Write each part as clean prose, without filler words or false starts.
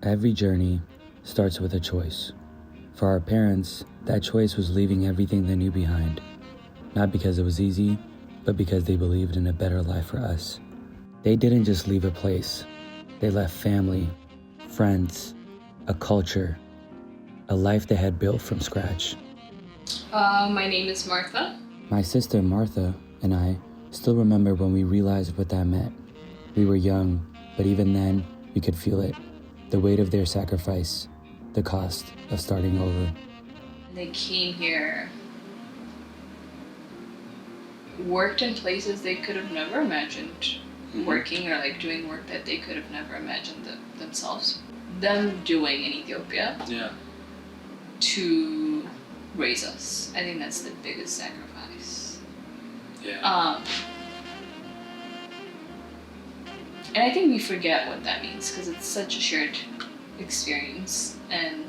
Every journey starts with a choice. For our parents, that choice was leaving everything they knew behind. Not because it was easy, but because they believed in a better life for us. They didn't just leave a place. They left family, friends, a culture, a life they had built from scratch. My name is Martha. My sister Martha and I still remember when we realized what that meant. We were young, but even then, we could feel it. The weight of their sacrifice, the cost of starting over. They came here, worked in places they could have never imagined working, or like doing work that they could have never imagined themselves. Them doing in Ethiopia to raise us. I think that's the biggest sacrifice. And I think we forget what that means because it's such a shared experience, and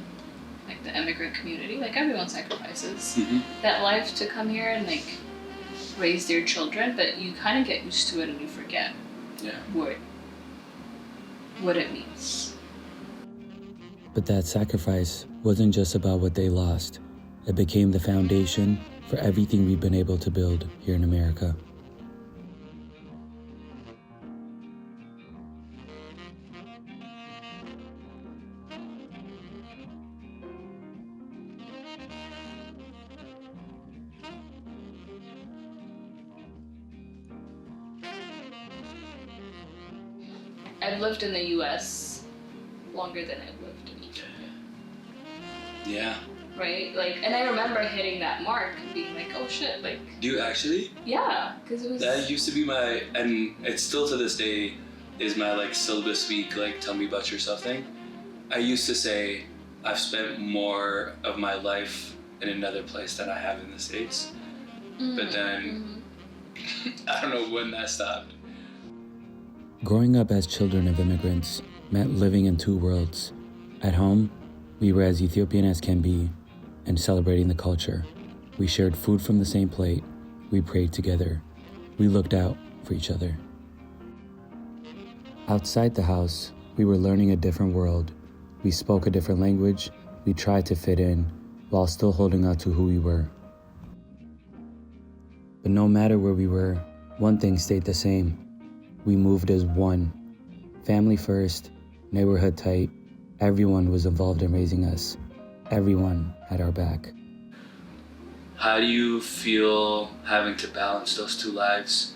like the immigrant community, like everyone sacrifices that life to come here and like raise their children, but you kind of get used to it and you forget what it means. But that sacrifice wasn't just about what they lost. It became the foundation for everything we've been able to build here in America. I've lived in the US longer than I've lived in Ethiopia. Yeah. Right? Like, and I remember hitting that mark and being like, oh shit, like... Do you actually? Yeah, because it was... That used to be my, and it's still to this day, is my like syllabus week, like tell me about yourself thing. I used to say, I've spent more of my life in another place than I have in the States. But then, I don't know when that stopped. Growing up as children of immigrants meant living in two worlds. At home, we were as Ethiopian as can be and celebrating the culture. We shared food from the same plate. We prayed together. We looked out for each other. Outside the house, we were learning a different world. We spoke a different language. We tried to fit in while still holding on to who we were. But no matter where we were, one thing stayed the same. We moved as one. Family first, neighborhood tight. Everyone was involved in raising us. Everyone had our back. How do you feel having to balance those two lives?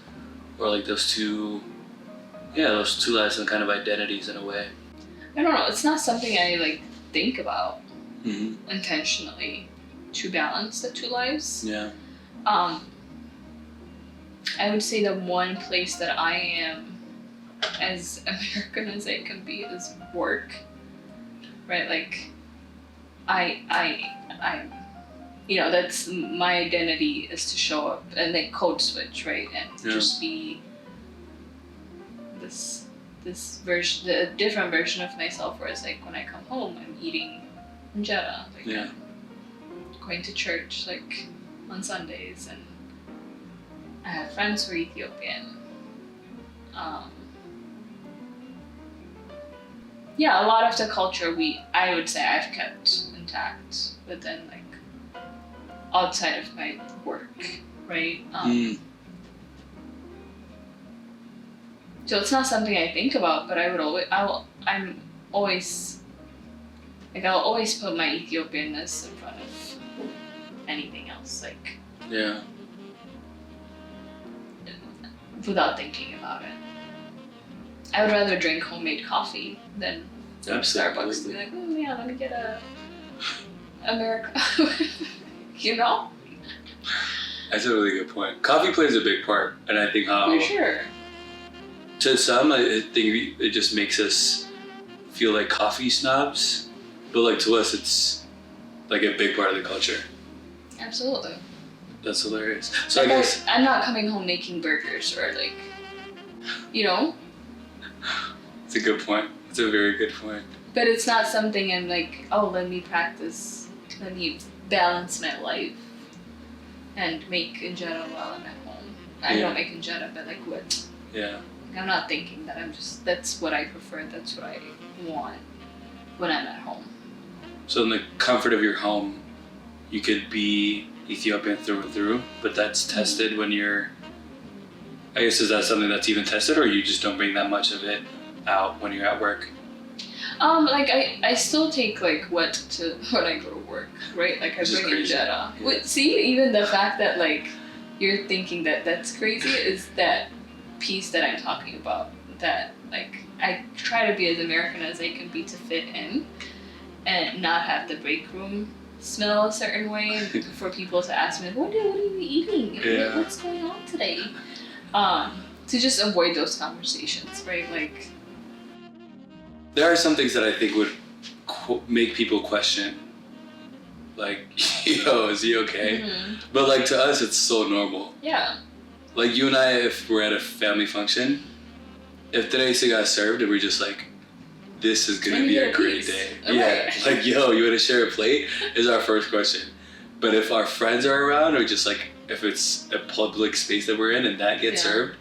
Or like those two lives and kind of identities in a way? I don't know, it's not something I like think about intentionally to balance the two lives. Yeah. I would say the one place that I am as American as I can be is work, right? Like, I, you know, that's my identity is to show up and then code switch, right? And just be this version, the different version of myself. Whereas like when I come home, I'm eating injera, like I'm going to church like on Sundays, and I have friends who are Ethiopian. A lot of the culture I would say I've kept intact, but then like outside of my work, right? So it's not something I think about, but I'll always put my Ethiopianness in front of anything else, like. Yeah. Without thinking about it. I would rather drink homemade coffee than go to Starbucks and be like, oh yeah, let me get a America. You know? That's a really good point. Coffee plays a big part, and I think how... For sure. To some, I think it just makes us feel like coffee snobs, but like to us, it's like a big part of the culture. Absolutely. That's hilarious. So like I guess I'm not coming home making burgers or like, you know. It's a good point. It's a very good point. But it's not something I'm like, oh, let me practice, let me balance my life and make injera while I'm at home. I don't make injera, but like what? Yeah. I'm not thinking that. That's what I prefer. That's what I want. when I'm at home. So in the comfort of your home, you could be Ethiopian through and through, but that's tested when you're, I guess, is that something that's even tested, or you just don't bring that much of it out when you're at work? Like I still take like what when I go to work, right? Like I Which is bring in crazy. Jetta. Yeah. See, even the fact that like you're thinking that that's crazy is that piece that I'm talking about. That like I try to be as American as I can be to fit in, and not have the break room smell a certain way for people to ask me, what are you eating? Yeah. What's going on today? To just avoid those conversations, right? Like. There are some things that I think would make people question, like, yo, is he okay? Mm-hmm. But like to us, it's so normal. Yeah. Like you and I, if we're at a family function, if today's got served and we're just like, this is gonna Can be you a get a great piece? day. Okay. Yeah, like yo, you wanna share a plate? Is our first question. But if our friends are around, or just like if it's a public space that we're in and that gets Yeah. served,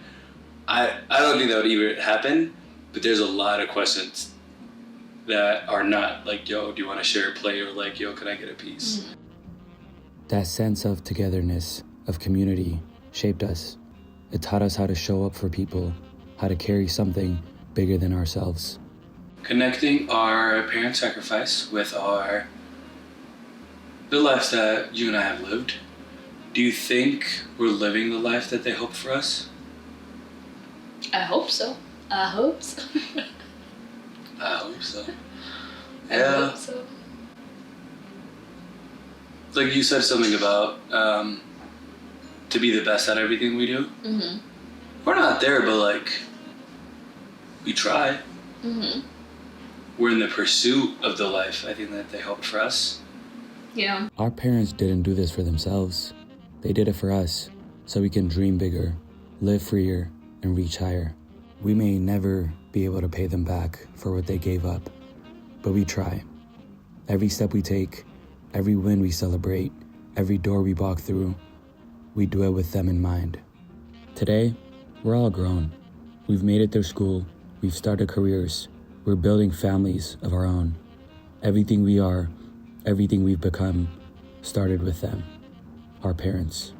I don't think that would even happen. But there's a lot of questions that are not like, yo, do you want to share a plate, or like, yo, can I get a piece? Mm-hmm. That sense of togetherness, of community, shaped us. It taught us how to show up for people, how to carry something bigger than ourselves. Connecting our parent sacrifice with the lives that you and I have lived. Do you think we're living the life that they hoped for us? I hope so. I hope so. I hope so. I Yeah. hope so. Like you said something about to be the best at everything we do. Mm-hmm. We're not there, but like we try. Mm-hmm. We're in the pursuit of the life I think that they hoped for us. Yeah. Our parents didn't do this for themselves. They did it for us, so we can dream bigger, live freer, and reach higher. We may never be able to pay them back for what they gave up, but we try. Every step we take, every win we celebrate, every door we walk through, we do it with them in mind. Today, we're all grown. We've made it through school, we've started careers, we're building families of our own. Everything we are, everything we've become, started with them, our parents.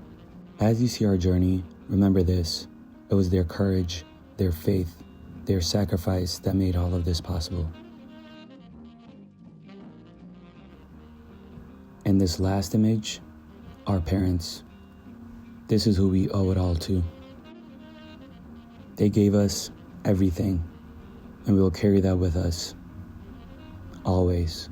As you see our journey, remember this: it was their courage, their faith, their sacrifice that made all of this possible. And this last image, our parents. This is who we owe it all to. They gave us everything, and we'll carry that with us, always.